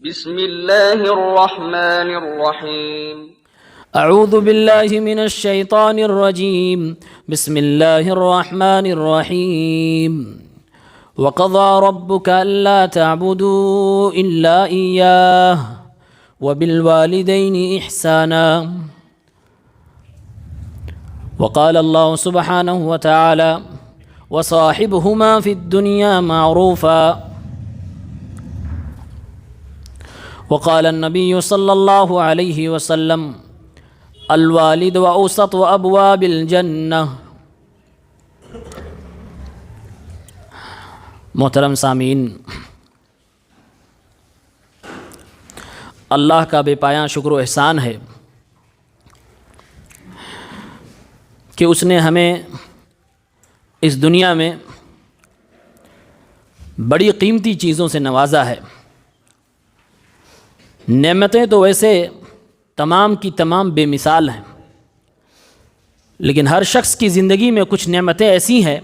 بسم اللہ الرحمن الرحیم اعوذ باللہ من الشیطان الرجیم بسم اللہ الرحمن الرحیم وقضى ربك ألا تعبدوا إلا إياه وبالوالدين إحسانا وقال الله سبحانه وتعالى وصاحبهما في الدنيا معروفا وقال النبي صلى الله عليه وسلم الوالد وأوسط أبواب الجنة. محترم سامعین، اللہ کا بے پایاں شکر و احسان ہے کہ اس نے ہمیں اس دنیا میں بڑی قیمتی چیزوں سے نوازا ہے. نعمتیں تو ویسے تمام کی تمام بے مثال ہیں، لیکن ہر شخص کی زندگی میں کچھ نعمتیں ایسی ہیں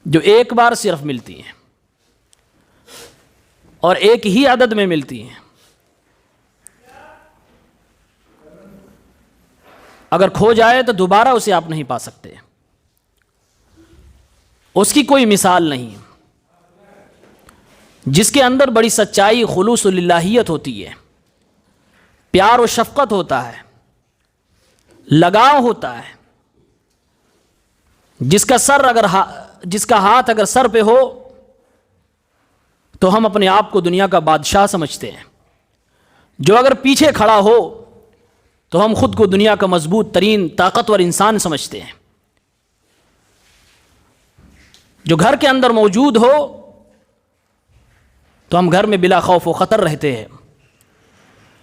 جو ایک بار صرف ملتی ہیں اور ایک ہی عدد میں ملتی ہیں. اگر کھو جائے تو دوبارہ اسے آپ نہیں پا سکتے، اس کی کوئی مثال نہیں. جس کے اندر بڑی سچائی، خلوص للہیت ہوتی ہے، پیار و شفقت ہوتا ہے، لگاؤ ہوتا ہے، جس کا ہاتھ اگر سر پہ ہو تو ہم اپنے آپ کو دنیا کا بادشاہ سمجھتے ہیں. جو اگر پیچھے کھڑا ہو تو ہم خود کو دنیا کا مضبوط ترین طاقتور انسان سمجھتے ہیں. جو گھر کے اندر موجود ہو تو ہم گھر میں بلا خوف و خطر رہتے ہیں.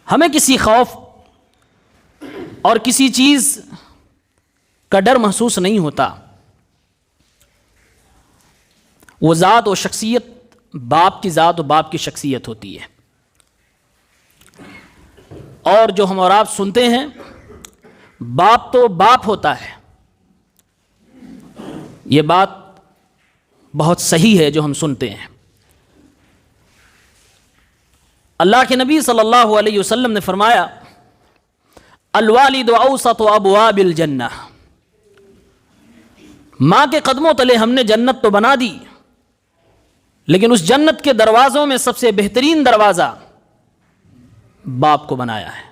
ہمیں کسی خوف اور کسی چیز کا ڈر محسوس نہیں ہوتا. وہ ذات و شخصیت باپ کی ذات و باپ کی شخصیت ہوتی ہے. اور جو ہم اور آپ سنتے ہیں، باپ تو باپ ہوتا ہے. یہ بات بہت صحیح ہے جو ہم سنتے ہیں. اللہ کے نبی صلی اللہ علیہ وسلم نے فرمایا الوالد اوسط ابواب الجنہ. ماں کے قدموں تلے ہم نے جنت تو بنا دی، لیکن اس جنت کے دروازوں میں سب سے بہترین دروازہ باپ کو بنایا ہے.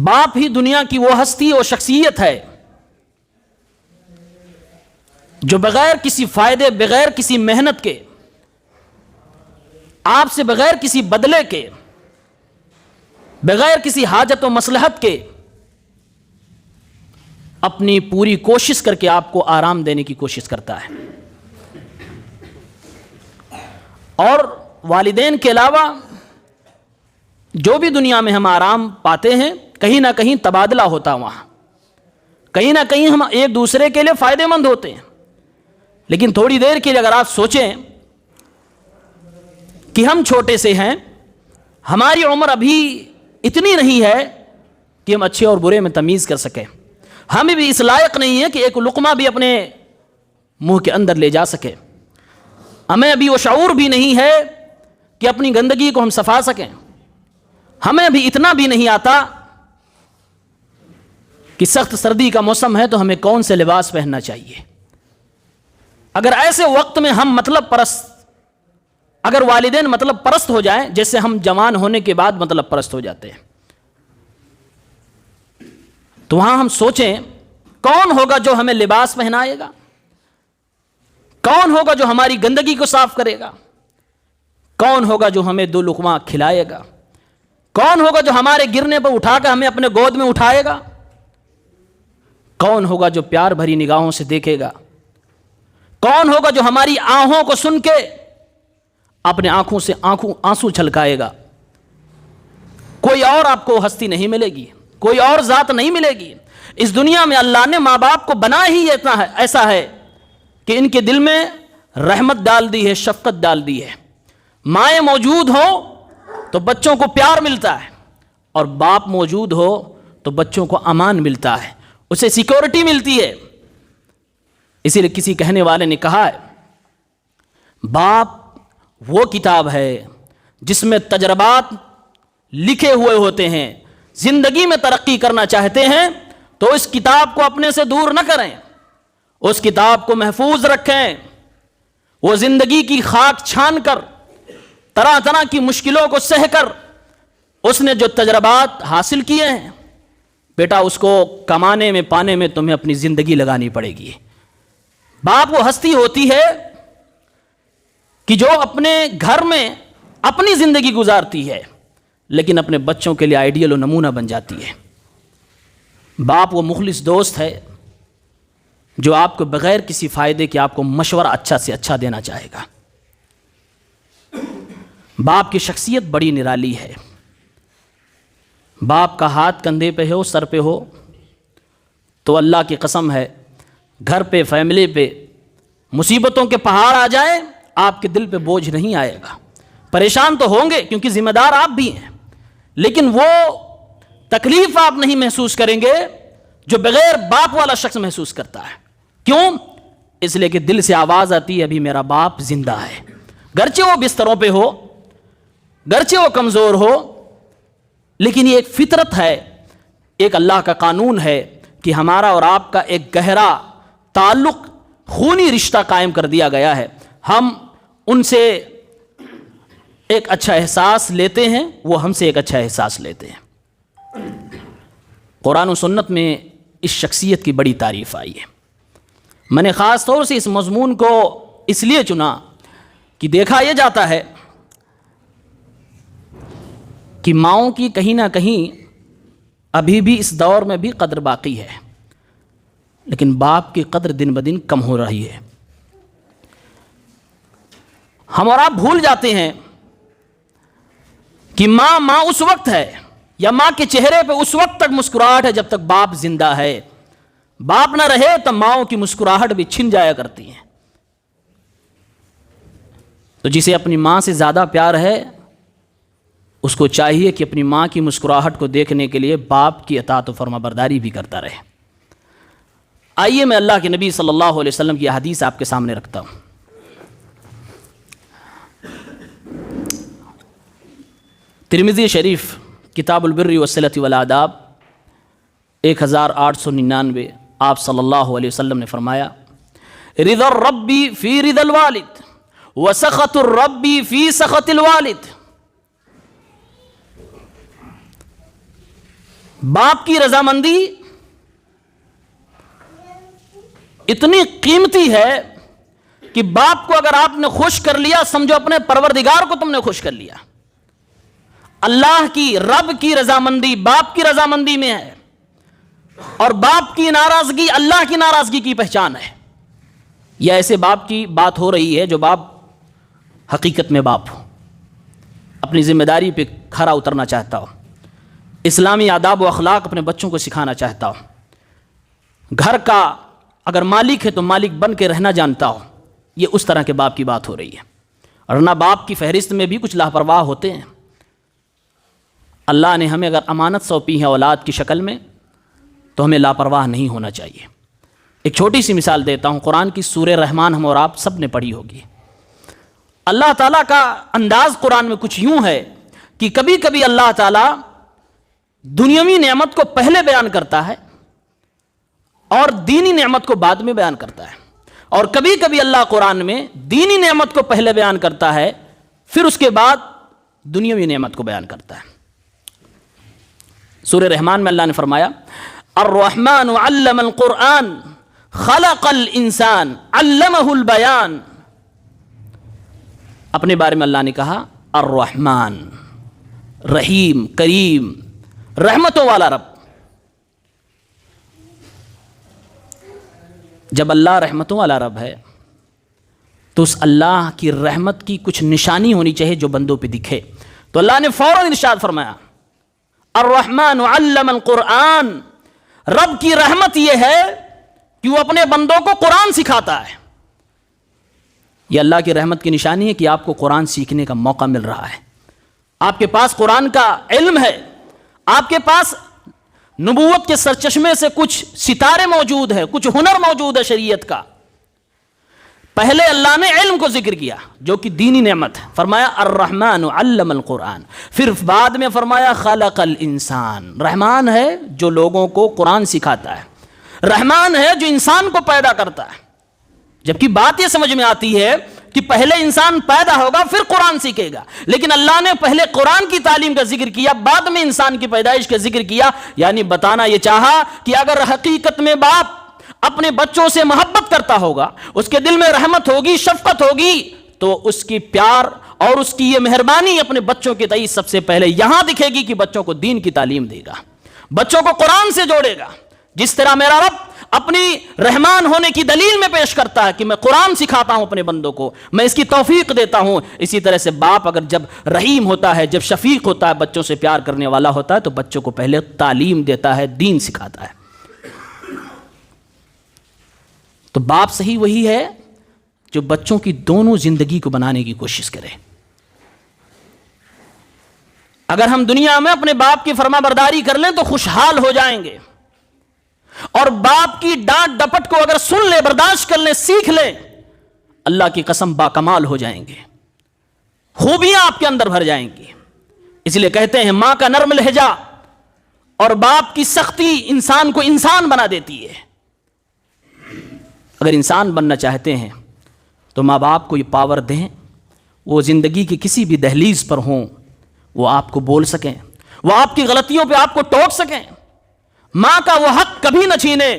باپ ہی دنیا کی وہ ہستی اور شخصیت ہے جو بغیر کسی فائدے، بغیر کسی محنت کے، آپ سے بغیر کسی بدلے کے، بغیر کسی حاجت و مصلحت کے اپنی پوری کوشش کر کے آپ کو آرام دینے کی کوشش کرتا ہے. اور والدین کے علاوہ جو بھی دنیا میں ہم آرام پاتے ہیں، کہیں نہ کہیں تبادلہ ہوتا، وہاں کہیں نہ کہیں ہم ایک دوسرے کے لیے فائدے مند ہوتے ہیں. لیکن تھوڑی دیر کے لیے اگر آپ سوچیں کہ ہم چھوٹے سے ہیں، ہماری عمر ابھی اتنی نہیں ہے کہ ہم اچھے اور برے میں تمیز کر سکیں. ہمیں بھی اس لائق نہیں ہے کہ ایک لقمہ بھی اپنے منہ کے اندر لے جا سکے. ہمیں ابھی وہ شعور بھی نہیں ہے کہ اپنی گندگی کو ہم صفا سکیں. ہمیں ابھی اتنا بھی نہیں آتا کہ سخت سردی کا موسم ہے تو ہمیں کون سے لباس پہننا چاہیے. اگر ایسے وقت میں ہم اگر والدین مطلب پرست ہو جائیں، جیسے ہم جوان ہونے کے بعد مطلب پرست ہو جاتے ہیں، تو وہاں ہم سوچیں کون ہوگا جو ہمیں لباس پہنائے گا، کون ہوگا جو ہماری گندگی کو صاف کرے گا، کون ہوگا جو ہمیں دو لقمہ کھلائے گا، کون ہوگا جو ہمارے گرنے پر اٹھا کر ہمیں اپنے گود میں اٹھائے گا، کون ہوگا جو پیار بھری نگاہوں سے دیکھے گا، کون ہوگا جو ہماری آنکھوں کو سن کے اپنے آنکھوں سے آنسو چھلکائے گا. کوئی اور آپ کو ہستی نہیں ملے گی، کوئی اور ذات نہیں ملے گی. اس دنیا میں اللہ نے ماں باپ کو بنا ہی ایسا ہے کہ ان کے دل میں رحمت ڈال دی ہے، شفقت ڈال دی ہے. مائیں موجود ہوں تو بچوں کو پیار ملتا ہے، اور باپ موجود ہو تو بچوں کو امان ملتا ہے، اسے سیکورٹی ملتی ہے. اسی لیے کسی کہنے والے نے کہا ہے باپ وہ کتاب ہے جس میں تجربات لکھے ہوئے ہوتے ہیں. زندگی میں ترقی کرنا چاہتے ہیں تو اس کتاب کو اپنے سے دور نہ کریں, اس کتاب کو محفوظ رکھیں. وہ زندگی کی خاک چھان کر, طرح طرح کی مشکلوں کو سہ کر اس نے جو تجربات حاصل کیے ہیں, بیٹا اس کو کمانے میں پانے میں تمہیں اپنی زندگی لگانی پڑے گی. باپ وہ ہستی ہوتی ہے کہ جو اپنے گھر میں اپنی زندگی گزارتی ہے لیکن اپنے بچوں کے لیے آئیڈیل و نمونہ بن جاتی ہے. باپ وہ مخلص دوست ہے جو آپ کو بغیر کسی فائدے کے آپ کو مشورہ اچھا سے اچھا دینا چاہے گا. باپ کی شخصیت بڑی نرالی ہے. باپ کا ہاتھ کندھے پہ ہو, سر پہ ہو, تو اللہ کی قسم ہے گھر پہ, فیملی پہ مصیبتوں کے پہاڑ آ جائیں آپ کے دل پہ بوجھ نہیں آئے گا. پریشان تو ہوں گے کیونکہ ذمہ دار آپ بھی ہیں, لیکن وہ تکلیف آپ نہیں محسوس کریں گے جو بغیر باپ والا شخص محسوس کرتا ہے. کیوں؟ اس لیے کہ دل سے آواز آتی ہے ابھی میرا باپ زندہ ہے. گرچہ وہ بستروں پہ ہو, گرچہ وہ کمزور ہو, لیکن یہ ایک فطرت ہے, ایک اللہ کا قانون ہے کہ ہمارا اور آپ کا ایک گہرا تعلق, خونی رشتہ قائم کر دیا گیا ہے. ہم ان سے ایک اچھا احساس لیتے ہیں, وہ ہم سے ایک اچھا احساس لیتے ہیں. قرآن و سنت میں اس شخصیت کی بڑی تعریف آئی ہے. میں نے خاص طور سے اس مضمون کو اس لیے چنا کہ دیکھا یہ جاتا ہے کہ ماؤں کی کہیں نہ کہیں ابھی بھی اس دور میں بھی قدر باقی ہے, لیکن باپ کی قدر دن بدن کم ہو رہی ہے. ہم اور آپ بھول جاتے ہیں کہ ماں اس وقت ہے, یا ماں کے چہرے پہ اس وقت تک مسکراہٹ ہے جب تک باپ زندہ ہے. باپ نہ رہے تو ماؤں کی مسکراہٹ بھی چھن جایا کرتی ہیں. تو جسے اپنی ماں سے زیادہ پیار ہے اس کو چاہیے کہ اپنی ماں کی مسکراہٹ کو دیکھنے کے لیے باپ کی اطاعت و فرما برداری بھی کرتا رہے. آئیے میں اللہ کے نبی صلی اللہ علیہ وسلم کی حدیث آپ کے سامنے رکھتا ہوں. ترمذی شریف کتاب البر والصلۃ والآداب 1899 آپ صلی اللہ علیہ وسلم نے فرمایا رضا الربی فی رضا الوالد وسخط الربی فی سخط الوالد. باپ کی رضامندی اتنی قیمتی ہے کہ باپ کو اگر آپ نے خوش کر لیا سمجھو اپنے پروردگار کو تم نے خوش کر لیا. اللہ کی, رب کی رضامندی باپ کی رضامندی میں ہے, اور باپ کی ناراضگی اللہ کی ناراضگی کی پہچان ہے. یہ ایسے باپ کی بات ہو رہی ہے جو باپ حقیقت میں باپ ہو, اپنی ذمہ داری پہ کھرا اترنا چاہتا ہو, اسلامی آداب و اخلاق اپنے بچوں کو سکھانا چاہتا ہو, گھر کا اگر مالک ہے تو مالک بن کے رہنا جانتا ہو. یہ اس طرح کے باپ کی بات ہو رہی ہے. اور نہ باپ کی فہرست میں بھی کچھ لاپرواہ ہوتے ہیں. اللہ نے ہمیں اگر امانت سونپی ہے اولاد کی شکل میں تو ہمیں لاپرواہ نہیں ہونا چاہیے. ایک چھوٹی سی مثال دیتا ہوں. قرآن کی سورہ رحمان ہم اور آپ سب نے پڑھی ہوگی. اللہ تعالیٰ کا انداز قرآن میں کچھ یوں ہے کہ کبھی کبھی اللہ تعالیٰ دنیاوی نعمت کو پہلے بیان کرتا ہے اور دینی نعمت کو بعد میں بیان کرتا ہے, اور کبھی کبھی اللہ قرآن میں دینی نعمت کو پہلے بیان کرتا ہے پھر اس کے بعد دنیاوی نعمت کو بیان کرتا ہے. سورہ رحمان میں اللہ نے فرمایا الرحمن علم القرآن خلق الانسان علمہ البیان. اپنے بارے میں اللہ نے کہا الرحمن, رحیم, کریم, رحمتوں والا رب. جب اللہ رحمتوں والا رب ہے تو اس اللہ کی رحمت کی کچھ نشانی ہونی چاہیے جو بندوں پہ دکھے. تو اللہ نے فوراً ارشاد فرمایا الرحمن علم القرآن. رب کی رحمت یہ ہے کہ وہ اپنے بندوں کو قرآن سکھاتا ہے. یہ اللہ کی رحمت کی نشانی ہے کہ آپ کو قرآن سیکھنے کا موقع مل رہا ہے. آپ کے پاس قرآن کا علم ہے, آپ کے پاس نبوت کے سرچشمے سے کچھ ستارے موجود ہیں, کچھ ہنر موجود ہے شریعت کا, پہلے اللہ نے علم کو ذکر کیا جو کہ دینی نعمت ہے، فرمایا الرحمن علم القرآن، پھر بعد میں فرمایا خلق الانسان، رحمان ہے جو لوگوں کو قرآن سکھاتا ہے، رحمان ہے جو انسان کو پیدا کرتا ہے۔ جبکہ بات یہ سمجھ میں آتی ہے کہ پہلے انسان پیدا ہوگا پھر قرآن سیکھے گا، لیکن اللہ نے پہلے قرآن کی تعلیم کا ذکر کیا، بعد میں انسان کی پیدائش کا ذکر کیا، یعنی بتانا یہ چاہا کہ اگر حقیقت میں باپ اپنے بچوں سے محبت کرتا ہوگا، اس کے دل میں رحمت ہوگی، شفقت ہوگی، تو اس کی پیار اور اس کی یہ مہربانی اپنے بچوں کے تئیں سب سے پہلے یہاں دکھے گی کہ بچوں کو دین کی تعلیم دے گا، بچوں کو قرآن سے جوڑے گا۔ جس طرح میرا رب اپنی رحمان ہونے کی دلیل میں پیش کرتا ہے کہ میں قرآن سکھاتا ہوں اپنے بندوں کو، میں اس کی توفیق دیتا ہوں، اسی طرح سے باپ اگر جب رحیم ہوتا ہے، جب شفیق ہوتا ہے، بچوں سے پیار کرنے والا ہوتا ہے، تو بچوں کو پہلے تعلیم دیتا ہے، دین سکھاتا ہے۔ تو باپ صحیح وہی ہے جو بچوں کی دونوں زندگی کو بنانے کی کوشش کرے۔ اگر ہم دنیا میں اپنے باپ کی فرما برداری کر لیں تو خوشحال ہو جائیں گے، اور باپ کی ڈانٹ ڈپٹ کو اگر سن لیں، برداشت کر لیں، سیکھ لیں، اللہ کی قسم باکمال ہو جائیں گے، خوبیاں آپ کے اندر بھر جائیں گی۔ اس لیے کہتے ہیں ماں کا نرم لہجہ اور باپ کی سختی انسان کو انسان بنا دیتی ہے۔ اگر انسان بننا چاہتے ہیں تو ماں باپ کو یہ پاور دیں، وہ زندگی کی کسی بھی دہلیز پر ہوں، وہ آپ کو بول سکیں، وہ آپ کی غلطیوں پہ آپ کو ٹوک سکیں۔ ماں کا وہ حق کبھی نہ چھینے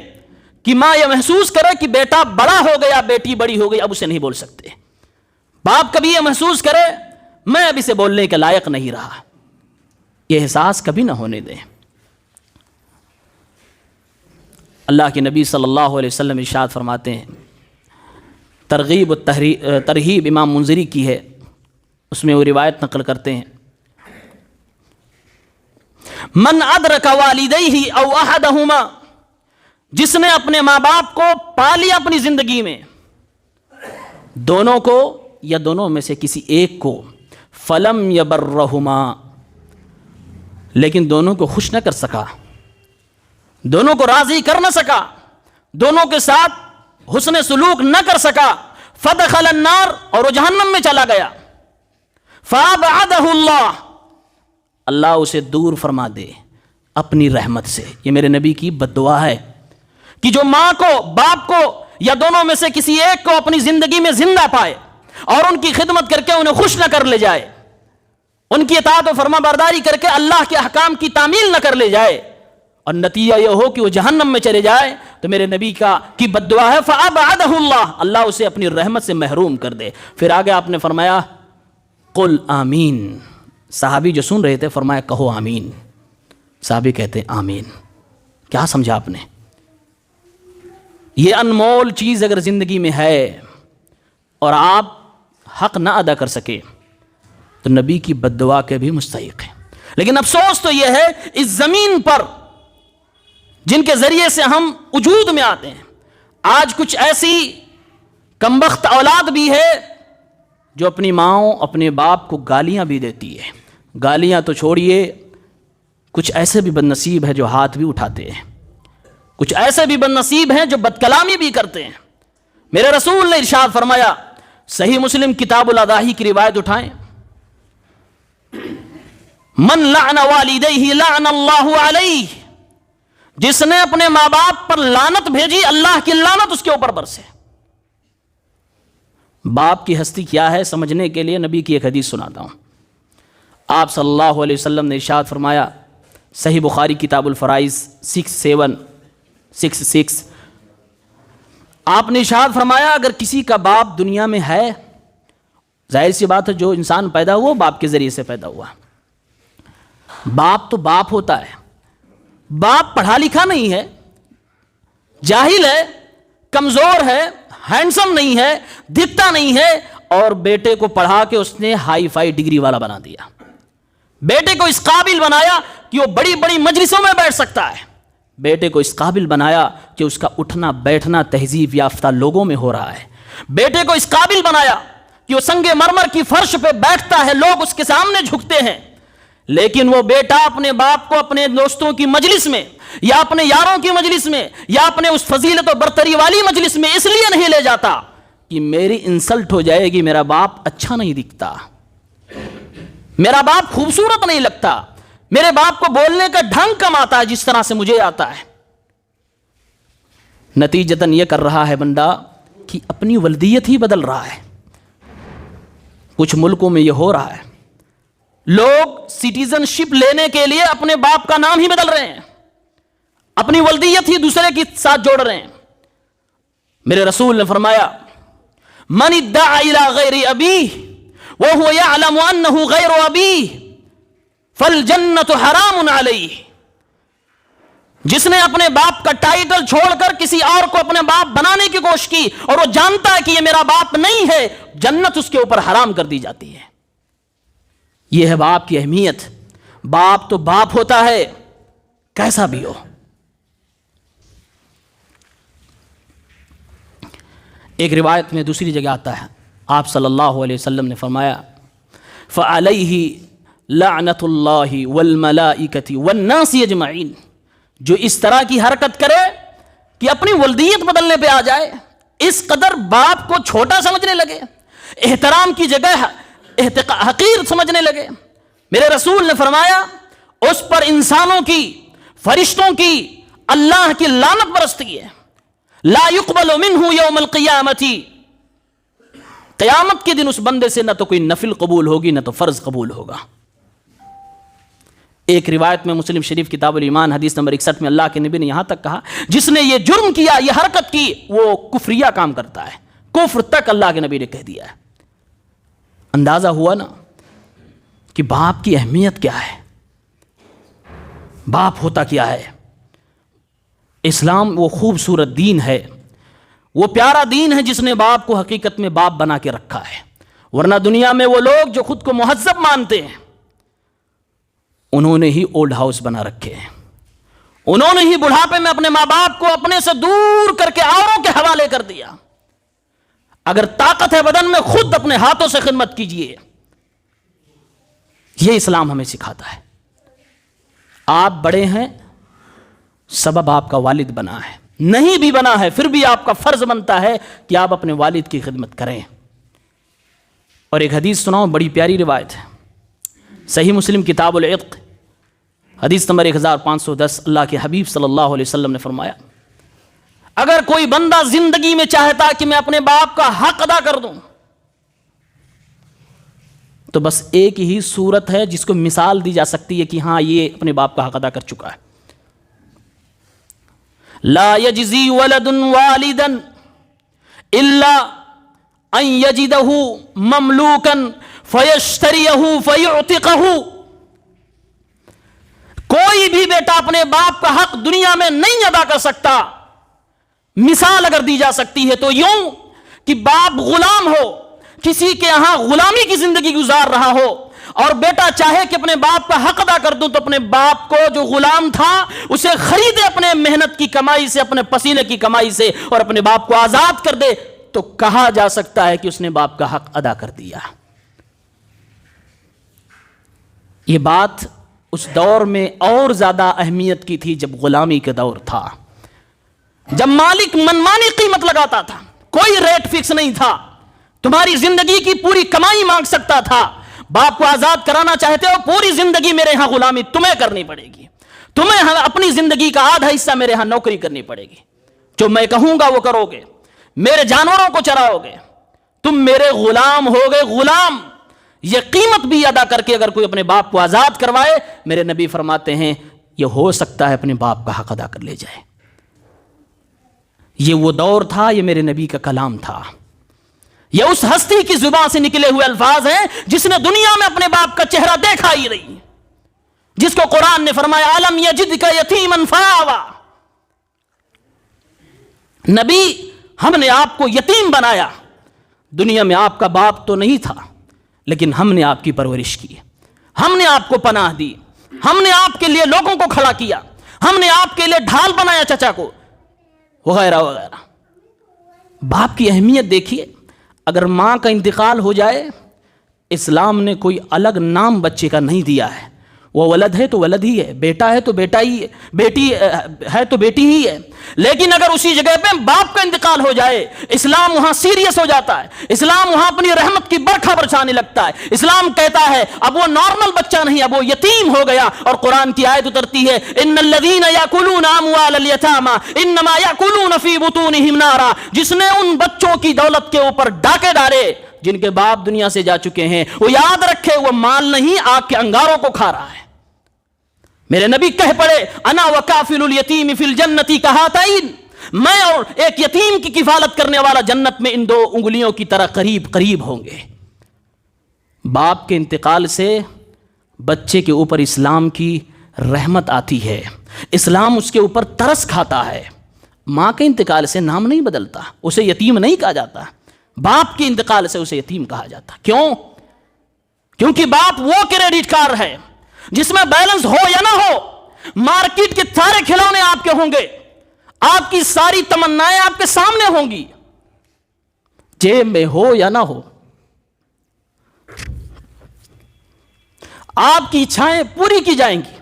کہ ماں یہ محسوس کرے کہ بیٹا بڑا ہو گیا، بیٹی بڑی ہو گئی، اب اسے نہیں بول سکتے۔ باپ کبھی یہ محسوس کرے میں اب اسے بولنے کے لائق نہیں رہا، یہ احساس کبھی نہ ہونے دیں۔ اللہ کے نبی صلی اللہ علیہ وسلم ارشاد فرماتے ہیں، ترغیب و ترہیب امام منذری کی ہے، اس میں وہ روایت نقل کرتے ہیں، من ادرک والدیہ او احدہما، جس نے اپنے ماں باپ کو پا لیا اپنی زندگی میں، دونوں کو یا دونوں میں سے کسی ایک کو، فلم یبرہما، لیکن دونوں کو خوش نہ کر سکا، دونوں کو راضی کر نہ سکا، دونوں کے ساتھ حسن سلوک نہ کر سکا، فدخل النار، اور وہ جہنم میں چلا گیا، فابعدہ اللہ، اللہ اسے دور فرما دے اپنی رحمت سے۔ یہ میرے نبی کی بد دعا ہے کہ جو ماں کو، باپ کو یا دونوں میں سے کسی ایک کو اپنی زندگی میں زندہ پائے اور ان کی خدمت کر کے انہیں خوش نہ کر لے جائے، ان کی اطاعت و فرما برداری کر کے اللہ کے احکام کی تعمیل نہ کر لے جائے، اور نتیجہ یہ ہو کہ وہ جہنم میں چلے جائے، تو میرے نبی کی بد دعا ہے فَأَبْعَدَهُ اللَّهُ، اللہ اسے اپنی رحمت سے محروم کر دے۔ پھر آگے آپ نے فرمایا قُلْ آمین، صحابی جو سن رہے تھے فرمایا کہو آمین، صحابی کہتے ہیں آمین۔ کیا سمجھا آپ نے؟ یہ انمول چیز اگر زندگی میں ہے اور آپ حق نہ ادا کر سکے تو نبی کی بد دعا کے بھی مستحق ہیں۔ لیکن افسوس تو یہ ہے اس زمین پر جن کے ذریعے سے ہم وجود میں آتے ہیں، آج کچھ ایسی کمبخت اولاد بھی ہے جو اپنی ماؤں اپنے باپ کو گالیاں بھی دیتی ہے۔ گالیاں تو چھوڑیے، کچھ ایسے بھی بد نصیب ہے جو ہاتھ بھی اٹھاتے ہیں، کچھ ایسے بھی بد نصیب ہیں جو بد کلامی بھی کرتے ہیں۔ میرے رسول نے ارشاد فرمایا، صحیح مسلم کتاب الاداہی کی روایت اٹھائیں، من لعن والدیہ لعن اللہ علیہ، جس نے اپنے ماں باپ پر لعنت بھیجی اللہ کی لعنت اس کے اوپر برسے۔ باپ کی ہستی کیا ہے سمجھنے کے لیے نبی کی ایک حدیث سناتا ہوں۔ آپ صلی اللہ علیہ وسلم نے ارشاد فرمایا، صحیح بخاری کتاب الفرائض 6766، آپ نے ارشاد فرمایا اگر کسی کا باپ دنیا میں ہے، ظاہر سی بات ہے جو انسان پیدا ہوا باپ کے ذریعے سے پیدا ہوا، باپ تو باپ ہوتا ہے، باپ پڑھا لکھا نہیں ہے، جاہل ہے، کمزور ہے، ہینڈسم نہیں ہے، دکھتا نہیں ہے، اور بیٹے کو پڑھا کے اس نے ہائی فائی ڈگری والا بنا دیا، بیٹے کو اس قابل بنایا کہ وہ بڑی بڑی مجلسوں میں بیٹھ سکتا ہے، بیٹے کو اس قابل بنایا کہ اس کا اٹھنا بیٹھنا تہذیب یافتہ لوگوں میں ہو رہا ہے، بیٹے کو اس قابل بنایا کہ وہ سنگ مرمر کی فرش پہ بیٹھتا ہے، لوگ اس کے سامنے جھکتے ہیں، لیکن وہ بیٹا اپنے باپ کو اپنے دوستوں کی مجلس میں یا اپنے یاروں کی مجلس میں یا اپنے اس فضیلت و برتری والی مجلس میں اس لیے نہیں لے جاتا کہ میری انسلٹ ہو جائے گی، میرا باپ اچھا نہیں دکھتا، میرا باپ خوبصورت نہیں لگتا، میرے باپ کو بولنے کا ڈھنگ کم آتا ہے جس طرح سے مجھے آتا ہے. نتیجتاً یہ کر رہا ہے بندہ کہ اپنی ولدیت ہی بدل رہا ہے. کچھ ملکوں میں یہ ہو رہا ہے، لوگ سٹیزن شپ لینے کے لیے اپنے باپ کا نام ہی بدل رہے ہیں، اپنی ولدیت ہی دوسرے کے ساتھ جوڑ رہے ہیں. میرے رسول نے فرمایا من ادعى الى غیر ابیہ وهو يعلم انه غیر ابیہ فالجنۃ حرام علیہ. جس نے اپنے باپ کا ٹائٹل چھوڑ کر کسی اور کو اپنے باپ بنانے کی کوشش کی اور وہ جانتا ہے کہ یہ میرا باپ نہیں ہے، جنت اس کے اوپر حرام کر دی جاتی ہے. یہ ہے باپ کی اہمیت. باپ تو باپ ہوتا ہے کیسا بھی ہو. ایک روایت میں دوسری جگہ آتا ہے، آپ صلی اللہ علیہ وسلم نے فرمایا فَعَلَيْهِ لَعْنَةُ اللَّهِ وَالْمَلَائِكَةِ وَالنَّاسِ اجمعین. جو اس طرح کی حرکت کرے کہ اپنی ولدیت بدلنے پہ آ جائے، اس قدر باپ کو چھوٹا سمجھنے لگے، احترام کی جگہ حقیر سمجھنے لگے، میرے رسول نے فرمایا اس پر انسانوں کی، فرشتوں کی، اللہ کی لعنت برستی ہے. لا يقبل منہ یوم القیامت. قیامت کے دن اس بندے سے نہ تو کوئی نفل قبول ہوگی نہ تو فرض قبول ہوگا. ایک روایت میں مسلم شریف کتاب الایمان حدیث نمبر 61 میں اللہ کے نبی نے یہاں تک کہا جس نے یہ جرم کیا، یہ حرکت کی، وہ کفریہ کام کرتا ہے. کفر تک اللہ کے نبی نے کہہ دیا ہے. اندازہ ہوا نا کہ باپ کی اہمیت کیا ہے، باپ ہوتا کیا ہے. اسلام وہ خوبصورت دین ہے، وہ پیارا دین ہے جس نے باپ کو حقیقت میں باپ بنا کے رکھا ہے. ورنہ دنیا میں وہ لوگ جو خود کو مہذب مانتے ہیں انہوں نے ہی اولڈ ہاؤس بنا رکھے ہیں، انہوں نے ہی بڑھاپے میں اپنے ماں باپ کو اپنے سے دور کر کے اوروں کے حوالے کر دیا. اگر طاقت ہے بدن میں خود اپنے ہاتھوں سے خدمت کیجئے. یہ اسلام ہمیں سکھاتا ہے. آپ بڑے ہیں، سبب آپ کا والد بنا ہے، نہیں بھی بنا ہے پھر بھی آپ کا فرض بنتا ہے کہ آپ اپنے والد کی خدمت کریں. اور ایک حدیث سناؤ، بڑی پیاری روایت ہے، صحیح مسلم کتاب العتق حدیث نمبر 1510. اللہ کے حبیب صلی اللہ علیہ وسلم نے فرمایا اگر کوئی بندہ زندگی میں چاہتا کہ میں اپنے باپ کا حق ادا کر دوں تو بس ایک ہی صورت ہے جس کو مثال دی جا سکتی ہے کہ ہاں یہ اپنے باپ کا حق ادا کر چکا ہے. لا یجزی ولد والدا الا ان یجدہ مملوکا فیشتریہ فیعتقہ. کوئی بھی بیٹا اپنے باپ کا حق دنیا میں نہیں ادا کر سکتا. مثال اگر دی جا سکتی ہے تو یوں کہ باپ غلام ہو، کسی کے یہاں غلامی کی زندگی گزار رہا ہو اور بیٹا چاہے کہ اپنے باپ کا حق ادا کر دوں تو اپنے باپ کو جو غلام تھا اسے خریدے اپنے محنت کی کمائی سے، اپنے پسینے کی کمائی سے، اور اپنے باپ کو آزاد کر دے تو کہا جا سکتا ہے کہ اس نے باپ کا حق ادا کر دیا. یہ بات اس دور میں اور زیادہ اہمیت کی تھی جب غلامی کا دور تھا، جب مالک منمانی قیمت لگاتا تھا، کوئی ریٹ فکس نہیں تھا، تمہاری زندگی کی پوری کمائی مانگ سکتا تھا. باپ کو آزاد کرانا چاہتے ہو، پوری زندگی میرے ہاں غلامی تمہیں کرنی پڑے گی، تمہیں اپنی زندگی کا آدھا حصہ میرے ہاں نوکری کرنی پڑے گی، جو میں کہوں گا وہ کرو گے، میرے جانوروں کو چراؤ گے، تم میرے غلام ہو گئے. غلام یہ قیمت بھی ادا کر کے اگر کوئی اپنے باپ کو آزاد کروائے، میرے نبی فرماتے ہیں یہ ہو سکتا ہے اپنے باپ کا حق ادا کر لے جائے. یہ وہ دور تھا، یہ میرے نبی کا کلام تھا، یہ اس ہستی کی زبان سے نکلے ہوئے الفاظ ہیں جس نے دنیا میں اپنے باپ کا چہرہ دیکھا ہی نہیں، جس کو قرآن نے فرمایا الم یجدک یتیما فآوی. نبی ہم نے آپ کو یتیم بنایا، دنیا میں آپ کا باپ تو نہیں تھا لیکن ہم نے آپ کی پرورش کی، ہم نے آپ کو پناہ دی، ہم نے آپ کے لیے لوگوں کو کھڑا کیا، ہم نے آپ کے لیے ڈھال بنایا چچا کو، وغیرہ وغیرہ. باپ کی اہمیت دیکھیے. اگر ماں کا انتقال ہو جائے، اسلام نے کوئی الگ نام بچے کا نہیں دیا ہے، وہ ولد ہے تو ولد ہی ہے، بیٹا ہے تو بیٹا ہی ہے، بیٹی ہے تو بیٹی ہی ہے. لیکن اگر اسی جگہ پہ باپ کا انتقال ہو جائے، اسلام وہاں سیریس ہو جاتا ہے، اسلام وہاں اپنی رحمت کی برکھا برسانے لگتا ہے. اسلام کہتا ہے اب وہ نارمل بچہ نہیں، اب وہ یتیم ہو گیا. اور قرآن کی آیت اترتی ہے ان الذین یاکلون اموال الیتامی انما یاکلون فی بطونہم نارا. جس نے ان بچوں کی دولت کے اوپر ڈاکے ڈالے جن کے باپ دنیا سے جا چکے ہیں، وہ یاد رکھے وہ مال نہیں، آگ کے انگاروں کو کھا رہا ہے. میرے نبی کہہ پڑے انا وکافل الیتیم فی الجنت کہاتین، میں اور ایک یتیم کی کفالت کرنے والا جنت میں ان دو انگلیوں کی طرح قریب قریب ہوں گے. باپ کے انتقال سے بچے کے اوپر اسلام کی رحمت آتی ہے، اسلام اس کے اوپر ترس کھاتا ہے. ماں کے انتقال سے نام نہیں بدلتا، اسے یتیم نہیں کہا جاتا. باپ کے انتقال سے اسے یتیم کہا جاتا. کیوں؟ کیونکہ باپ وہ کریڈٹ کارڈ ہے جس میں بیلنس ہو یا نہ ہو، مارکیٹ کے سارے کھلونے آپ کے ہوں گے، آپ کی ساری تمنائیں آپ کے سامنے ہوں گی، جیب میں ہو یا نہ ہو آپ کی اچھائیں پوری کی جائیں گی.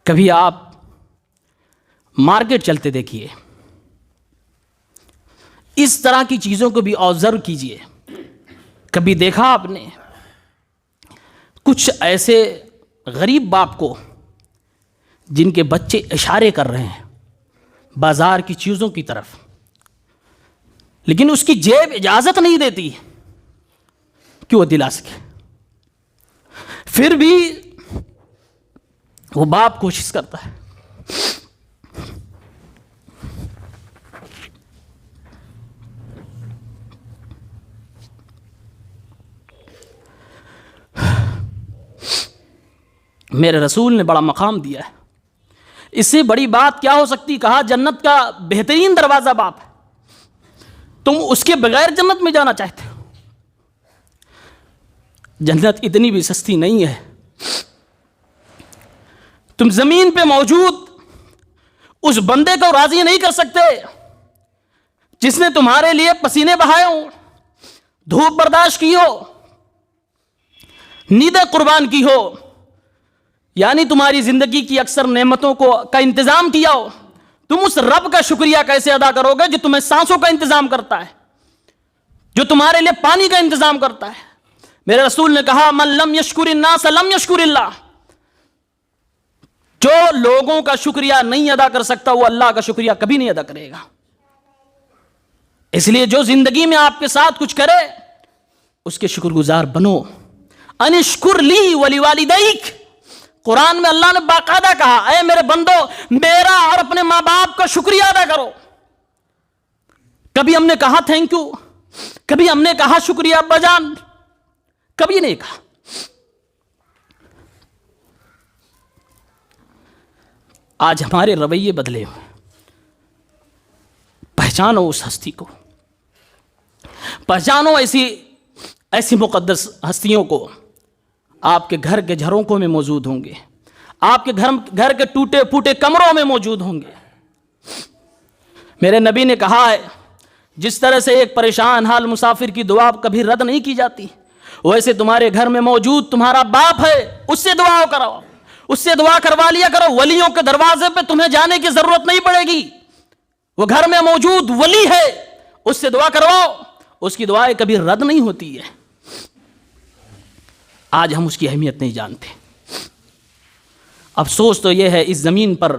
کبھی آپ مارکیٹ چلتے دیکھیے، اس طرح کی چیزوں کو بھی آبزرو کیجئے. کبھی دیکھا آپ نے کچھ ایسے غریب باپ کو جن کے بچے اشارے کر رہے ہیں بازار کی چیزوں کی طرف، لیکن اس کی جیب اجازت نہیں دیتی کہ وہ دلا سکے، پھر بھی وہ باپ کوشش کرتا ہے. میرے رسول نے بڑا مقام دیا ہے، اس سے بڑی بات کیا ہو سکتی؟ کہا جنت کا بہترین دروازہ باپ ہے، تم اس کے بغیر جنت میں جانا چاہتے ہو. جنت اتنی بھی سستی نہیں ہے. تم زمین پہ موجود اس بندے کو راضی نہیں کر سکتے جس نے تمہارے لیے پسینے بہائے ہوں، دھوپ برداشت کی ہو، نیندیں قربان کی ہو، یعنی تمہاری زندگی کی اکثر نعمتوں کا انتظام کیا ہو. تم اس رب کا شکریہ کیسے ادا کرو گے جو تمہیں سانسوں کا انتظام کرتا ہے، جو تمہارے لیے پانی کا انتظام کرتا ہے؟ میرے رسول نے کہا من لم یشکر الناس لم یشکر اللہ. جو لوگوں کا شکریہ نہیں ادا کر سکتا وہ اللہ کا شکریہ کبھی نہیں ادا کرے گا. اس لیے جو زندگی میں آپ کے ساتھ کچھ کرے اس کے شکر گزار بنو. انشکر لی ولی والدیک، قرآن میں اللہ نے باقاعدہ کہا اے میرے بندو میرا اور اپنے ماں باپ کا شکریہ ادا کرو. کبھی ہم نے کہا تھینک یو؟ کبھی ہم نے کہا شکریہ ابا جان؟ کبھی نہیں کہا. آج ہمارے رویے بدلے ہوئے. پہچانو اس ہستی کو، پہچانو ایسی مقدس ہستیوں کو. آپ کے گھر کے جھروکوں میں موجود ہوں گے، آپ کے گھر کے ٹوٹے پھوٹے کمروں میں موجود ہوں گے. میرے نبی نے کہا ہے جس طرح سے ایک پریشان حال مسافر کی دعا کبھی رد نہیں کی جاتی، ویسے تمہارے گھر میں موجود تمہارا باپ ہے، اس سے دعا کرو، اس سے دعا کروا لیا کرو. ولیوں کے دروازے پہ تمہیں جانے کی ضرورت نہیں پڑے گی. وہ گھر میں موجود ولی ہے، اس سے دعا کرواؤ، اس کی دعائیں کبھی رد نہیں ہوتی ہے. آج ہم اس کی اہمیت نہیں جانتے. افسوس تو یہ ہے اس زمین پر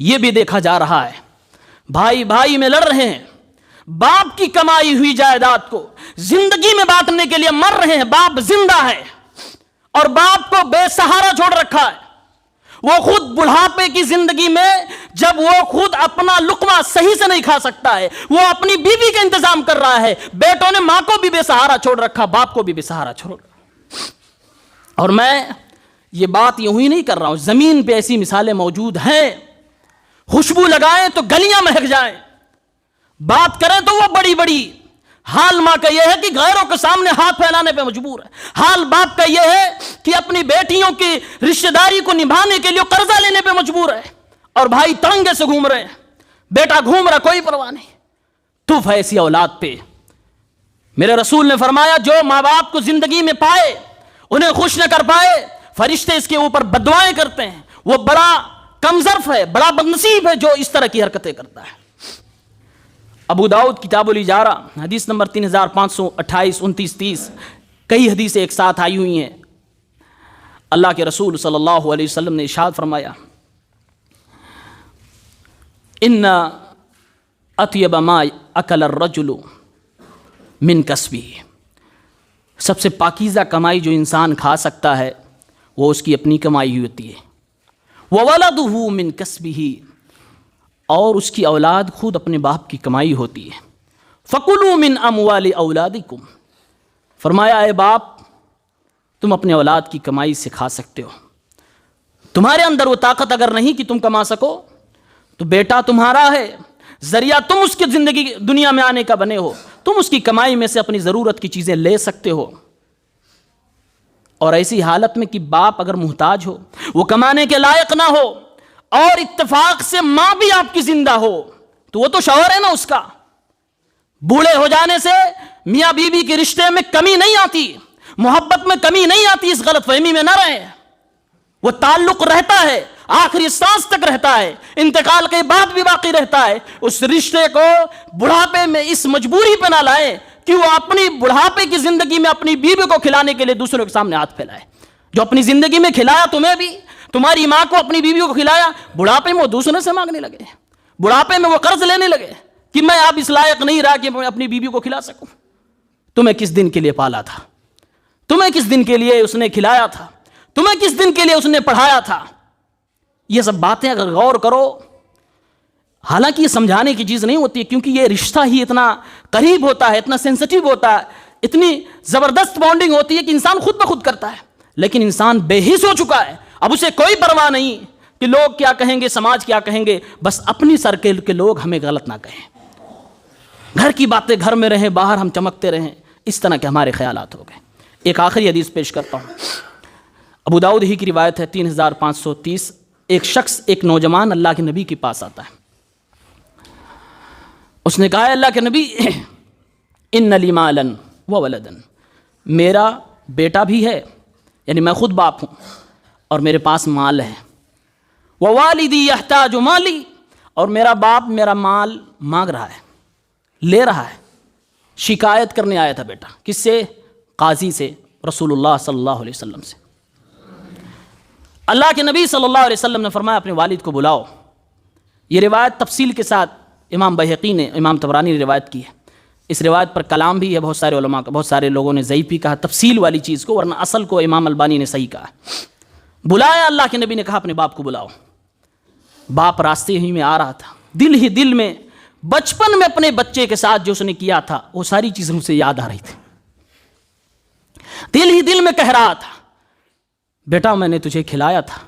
یہ بھی دیکھا جا رہا ہے بھائی بھائی میں لڑ رہے ہیں، باپ کی کمائی ہوئی جائیداد کو زندگی میں بانٹنے کے لیے مر رہے ہیں. باپ زندہ ہے اور باپ کو بے سہارا چھوڑ رکھا ہے. وہ خود بڑھاپے کی زندگی میں جب وہ خود اپنا لقمہ صحیح سے نہیں کھا سکتا ہے، وہ اپنی بیوی کا انتظام کر رہا ہے. بیٹوں نے ماں کو بھی بے سہارا چھوڑ رکھا، باپ کو بھی بے سہارا چھوڑ رکھا. اور میں یہ بات یوں ہی نہیں کر رہا ہوں، زمین پہ ایسی مثالیں موجود ہیں. خوشبو لگائیں تو گلیاں مہک جائیں، بات کریں تو وہ بڑی بڑی حال ماں کا یہ ہے کہ غیروں کے سامنے ہاتھ پھیلانے پہ مجبور ہے. حال باپ کا یہ ہے کہ اپنی بیٹیوں کی رشتہ داری کو نبھانے کے لیے قرضہ لینے پہ مجبور ہے, اور بھائی تانگے سے گھوم رہے ہیں, بیٹا گھوم رہا, کوئی پرواہ نہیں. تو ایسی اولاد پہ میرے رسول نے فرمایا جو ماں باپ کو زندگی میں پائے انہیں خوش نہ کر پائے, فرشتے اس کے اوپر بددعائیں کرتے ہیں, وہ بڑا کمظرف ہے, بڑا بدنصیب ہے جو اس طرح کی حرکتیں کرتا ہے. ابو داؤد کتاب الاجارہ حدیث نمبر 3528 29 30 کئی حدیثیں ایک ساتھ آئی ہوئی ہیں. اللہ کے رسول صلی اللہ علیہ وسلم نے ارشاد فرمایا ان اطیب ما اکل الرجل من کسبہ, سب سے پاکیزہ کمائی جو انسان کھا سکتا ہے وہ اس کی اپنی کمائی ہوتی ہے. وولدہ من کسبہ, اور اس کی اولاد خود اپنے باپ کی کمائی ہوتی ہے. فکلوا من اموال اولادکم, فرمایا اے باپ تم اپنے اولاد کی کمائی سے کھا سکتے ہو. تمہارے اندر وہ طاقت اگر نہیں کہ تم کما سکو تو بیٹا تمہارا ہے, ذریعہ تم اس کی زندگی دنیا میں آنے کا بنے ہو, تم اس کی کمائی میں سے اپنی ضرورت کی چیزیں لے سکتے ہو. اور ایسی حالت میں کہ باپ اگر محتاج ہو, وہ کمانے کے لائق نہ ہو, اور اتفاق سے ماں بھی آپ کی زندہ ہو, تو وہ تو شوہر ہے نا اس کا. بوڑھے ہو جانے سے میاں بیوی کے رشتے میں کمی نہیں آتی, محبت میں کمی نہیں آتی, اس غلط فہمی میں نہ رہے. وہ تعلق رہتا ہے, آخری سانس تک رہتا ہے, انتقال کے بعد بھی باقی رہتا ہے. اس رشتے کو بڑھاپے میں اس مجبوری پہ نہ لائیں کہ وہ اپنی بڑھاپے کی زندگی میں اپنی بیوی کو کھلانے کے لیے دوسروں کے سامنے ہاتھ پھیلائے. جو اپنی زندگی میں کھلایا تمہیں بھی, تمہاری ماں کو اپنی بیوی کو کھلایا, بڑھاپے میں وہ دوسروں سے مانگنے لگے, بڑھاپے میں وہ قرض لینے لگے کہ میں اب اس لائق نہیں رہا کہ میں اپنی بیوی کو کھلا سکوں. تمہیں کس دن کے لیے پالا تھا, تمہیں کس دن کے لیے اس نے کھلایا تھا, تمہیں کس دن کے لیے اس نے پڑھایا تھا. یہ سب باتیں اگر غور کرو, حالانکہ یہ سمجھانے کی چیز نہیں ہوتی ہے, کیونکہ یہ رشتہ ہی اتنا قریب ہوتا ہے, اتنا سینسٹیو ہوتا ہے, اتنی زبردست بانڈنگ ہوتی ہے کہ انسان خود بخود کرتا ہے. لیکن انسان بے حس ہو چکا ہے, اب اسے کوئی پرواہ نہیں کہ لوگ کیا کہیں گے, سماج کیا کہیں گے, بس اپنی سرکل کے لوگ ہمیں غلط نہ کہیں, گھر کی باتیں گھر میں رہیں, باہر ہم چمکتے رہیں, اس طرح کے ہمارے خیالات ہو گئے. ایک آخری حدیث پیش کرتا ہوں, ابو داؤد ہی کی روایت ہے 3530. ایک شخص, ایک نوجوان اللہ کے نبی کے پاس آتا ہے. اس نے کہا ہے اللہ کے نبی ان لی مالا و ولدا, میرا بیٹا بھی ہے, یعنی میں خود باپ ہوں, اور میرے پاس مال ہے. ووالدی یحتاج مالی, اور میرا باپ میرا مال مانگ رہا ہے, لے رہا ہے. شکایت کرنے آیا تھا بیٹا, کس سے؟ قاضی سے, رسول اللہ صلی اللہ علیہ وسلم سے. اللہ کے نبی صلی اللہ علیہ وسلم نے فرمایا اپنے والد کو بلاؤ. یہ روایت تفصیل کے ساتھ امام بہقی نے, امام طبرانی نے روایت کی ہے. اس روایت پر کلام بھی ہے بہت سارے علماء کا, بہت سارے لوگوں نے ضعیف بھی کہا تفصیل والی چیز کو, ورنہ اصل کو امام البانی نے صحیح کہا. بلایا اللہ کے نبی نے, کہا اپنے باپ کو بلاؤ. باپ راستے ہی میں آ رہا تھا, دل ہی دل میں بچپن میں اپنے بچے کے ساتھ جو اس نے کیا تھا وہ ساری چیزیں اسے یاد آ رہی تھی. دل ہی دل میں کہہ رہا تھا بیٹا میں نے تجھے کھلایا تھا,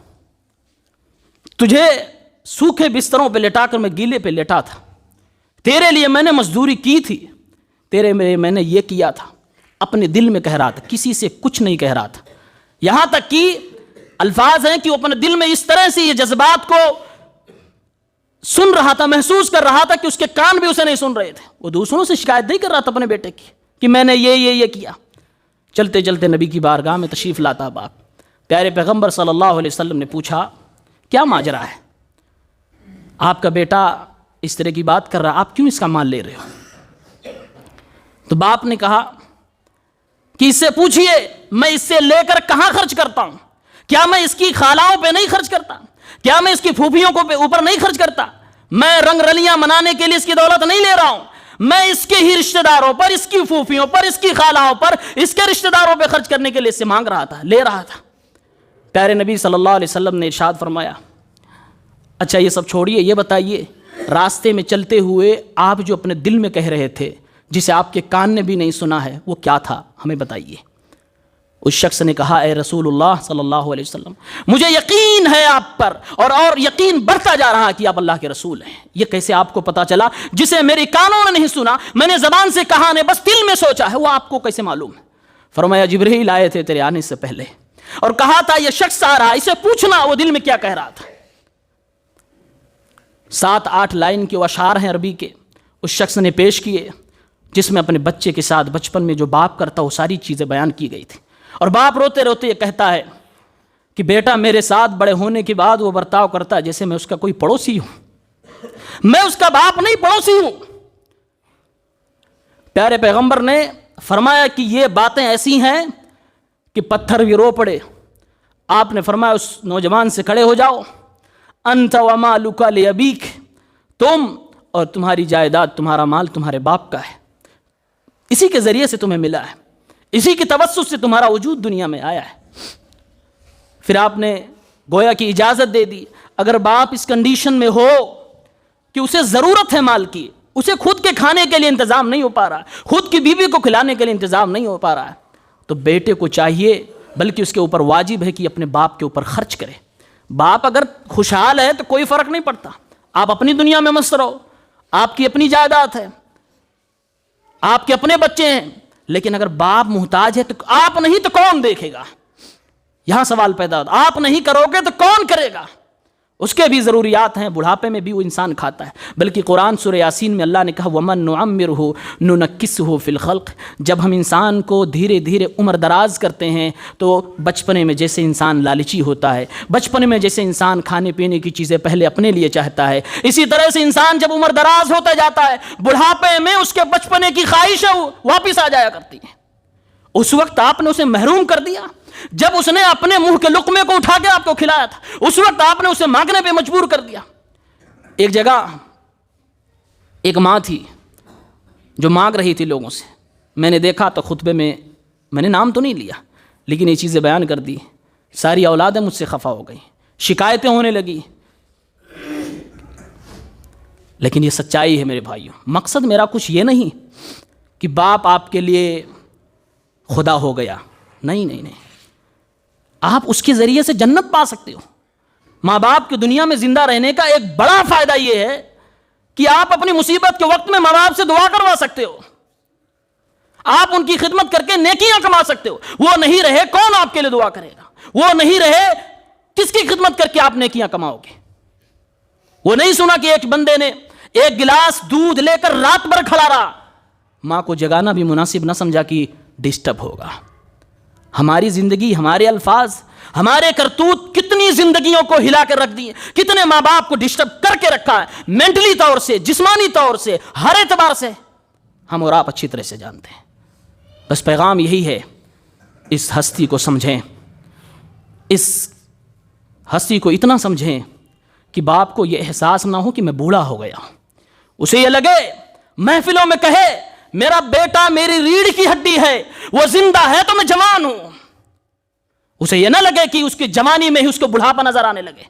تجھے سوکھے بستروں پہ لٹا کر میں گیلے پہ لیٹا تھا, تیرے لیے میں نے مزدوری کی تھی, تیرے میں نے یہ کیا تھا. اپنے دل میں کہہ رہا تھا, کسی سے کچھ نہیں کہہ رہا تھا. یہاں تک کہ الفاظ ہیں کہ وہ اپنے دل میں اس طرح سے یہ جذبات کو سن رہا تھا, محسوس کر رہا تھا کہ اس کے کان بھی اسے نہیں سن رہے تھے. وہ دوسروں سے شکایت نہیں کر رہا تھا اپنے بیٹے کی کہ میں نے یہ کیا. چلتے چلتے نبی کی بارگاہ میں تشریف لاتا باپ. پیارے پیغمبر صلی اللہ علیہ وسلم نے پوچھا کیا ماجرا ہے, آپ کا بیٹا اس طرح کی بات کر رہا, آپ کیوں اس کا مال لے رہے ہو؟ تو باپ نے کہا کہ اس سے پوچھئے میں اس سے لے کر کہاں خرچ کرتا ہوں, کیا میں اس کی خالاؤں پہ نہیں خرچ کرتا, کیا میں اس کی پھوپھیوں کو اوپر نہیں خرچ کرتا, میں رنگ رلیاں منانے کے لیے اس کی دولت نہیں لے رہا ہوں, میں اس کے ہی رشتہ داروں پر, اس کی پھوپھیوں پر, اس کی خالاؤں پر, اس کے رشتہ داروں پہ خرچ کرنے کے لیے اس سے مانگ رہا تھا, لے رہا تھا. پیارے نبی صلی اللہ علیہ وسلم نے ارشاد فرمایا اچھا یہ سب چھوڑیے, یہ بتائیے راستے میں چلتے ہوئے آپ جو اپنے دل میں کہہ رہے تھے, جسے آپ کے کان نے بھی نہیں سنا ہے, وہ کیا تھا, ہمیں بتائیے. اس شخص نے کہا اے رسول اللہ صلی اللہ علیہ وسلم مجھے یقین ہے آپ پر اور یقین بڑھتا جا رہا کہ آپ اللہ کے رسول ہیں، یہ کیسے آپ کو پتا چلا؟ جسے میری کانوں نے نہیں سنا، میں نے زبان سے کہا نے بس دل میں سوچا ہے، وہ آپ کو کیسے معلوم ہے؟ فرمایا جبرائیل آئے تھے تیرے آنے سے پہلے اور کہا تھا یہ شخص آ رہا، اسے پوچھنا وہ دل میں کیا کہہ رہا تھا۔ 7-8 لائن کے اشعار ہیں عربی کے، اس شخص نے پیش کیے جس میں اپنے بچے کے ساتھ بچپن میں جو باپ کرتا وہ ساری چیزیں بیان کی گئی تھی، اور باپ روتے روتے یہ کہتا ہے کہ بیٹا میرے ساتھ بڑے ہونے کے بعد وہ برتاؤ کرتا ہے جیسے میں اس کا کوئی پڑوسی ہوں، میں اس کا باپ نہیں پڑوسی ہوں۔ پیارے پیغمبر نے فرمایا کہ یہ باتیں ایسی ہیں کہ پتھر بھی رو پڑے۔ آپ نے فرمایا اس نوجوان سے کھڑے ہو جاؤ، انت ومالک لابیک، تم اور تمہاری جائیداد تمہارا مال تمہارے باپ کا ہے، اسی کے ذریعے سے تمہیں ملا ہے، اسی کی توسط سے تمہارا وجود دنیا میں آیا ہے۔ پھر آپ نے گویا کی اجازت دے دی، اگر باپ اس کنڈیشن میں ہو کہ اسے ضرورت ہے مال کی، اسے خود کے کھانے کے لیے انتظام نہیں ہو پا رہا، خود کی بیوی کو کھلانے کے لیے انتظام نہیں ہو پا رہا ہے، تو بیٹے کو چاہیے بلکہ اس کے اوپر واجب ہے کہ اپنے باپ کے اوپر خرچ کرے۔ باپ اگر خوشحال ہے تو کوئی فرق نہیں پڑتا، آپ اپنی دنیا میں مست رہو، آپ کی اپنی جائیداد ہے، آپ کے اپنے بچے ہیں، لیکن اگر باپ محتاج ہے تو آپ نہیں تو کون دیکھے گا؟ یہاں سوال پیدا ہوتا، آپ نہیں کرو گے تو کون کرے گا؟ اس کے بھی ضروریات ہیں، بڑھاپے میں بھی وہ انسان کھاتا ہے، بلکہ قرآن سورہ یاسین میں اللہ نے کہا وَمَن نُعَمِّرْهُ نُنَكِّسْهُ فِي الْخَلْقِ، جب ہم انسان کو دھیرے دھیرے عمر دراز کرتے ہیں تو بچپنے میں جیسے انسان لالچی ہوتا ہے، بچپنے میں جیسے انسان کھانے پینے کی چیزیں پہلے اپنے لیے چاہتا ہے، اسی طرح سے انسان جب عمر دراز ہوتا جاتا ہے بڑھاپے میں اس کے بچپنے کی خواہشیں واپس آ جایا کرتی ہیں۔ اس وقت آپ نے اسے محروم کر دیا، جب اس نے اپنے منہ کے لقمے کو اٹھا کے آپ کو کھلایا تھا اس وقت آپ نے اسے مانگنے پہ مجبور کر دیا۔ ایک جگہ ایک ماں تھی جو مانگ رہی تھی لوگوں سے، میں نے دیکھا تو خطبے میں نے نام تو نہیں لیا لیکن یہ چیزیں بیان کر دی، ساری اولادیں مجھ سے خفا ہو گئی، شکایتیں ہونے لگی، لیکن یہ سچائی ہے میرے بھائیوں۔ مقصد میرا کچھ یہ نہیں کہ باپ آپ کے لیے خدا ہو گیا، نہیں نہیں نہیں، آپ اس کے ذریعے سے جنت پا سکتے ہو۔ ماں باپ کی دنیا میں زندہ رہنے کا ایک بڑا فائدہ یہ ہے کہ آپ اپنی مصیبت کے وقت میں ماں باپ سے دعا کروا سکتے ہو، آپ ان کی خدمت کر کے نیکیاں کما سکتے ہو۔ وہ نہیں رہے کون آپ کے لیے دعا کرے گا؟ وہ نہیں رہے کس کی خدمت کر کے آپ نیکیاں کماؤ گے؟ وہ نہیں سنا کہ ایک بندے نے ایک گلاس دودھ لے کر رات بھر کھڑا رہا، ماں کو جگانا بھی مناسب نہ سمجھا کہ ڈسٹرب ہوگا۔ ہماری زندگی، ہمارے الفاظ، ہمارے کرتوت کتنی زندگیوں کو ہلا کر رکھ دیے، کتنے ماں باپ کو ڈسٹرب کر کے رکھا ہے، مینٹلی طور سے، جسمانی طور سے، ہر اعتبار سے ہم اور آپ اچھی طرح سے جانتے ہیں۔ بس پیغام یہی ہے، اس ہستی کو سمجھیں، اس ہستی کو اتنا سمجھیں کہ باپ کو یہ احساس نہ ہو کہ میں بوڑھا ہو گیا ہوں، اسے یہ لگے محفلوں میں کہے میرا بیٹا میری ریڑھ کی ہڈی ہے، وہ زندہ ہے تو میں جوان ہوں، اسے یہ نہ لگے کہ اس کی جوانی میں ہی اس کو بڑھاپا نظر آنے لگے۔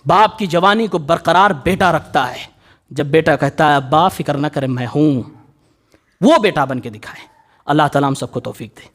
باپ کی جوانی کو برقرار بیٹا رکھتا ہے، جب بیٹا کہتا ہے ابا فکر نہ کرے میں ہوں، وہ بیٹا بن کے دکھائے۔ اللہ تعالیٰ ہم سب کو توفیق دے۔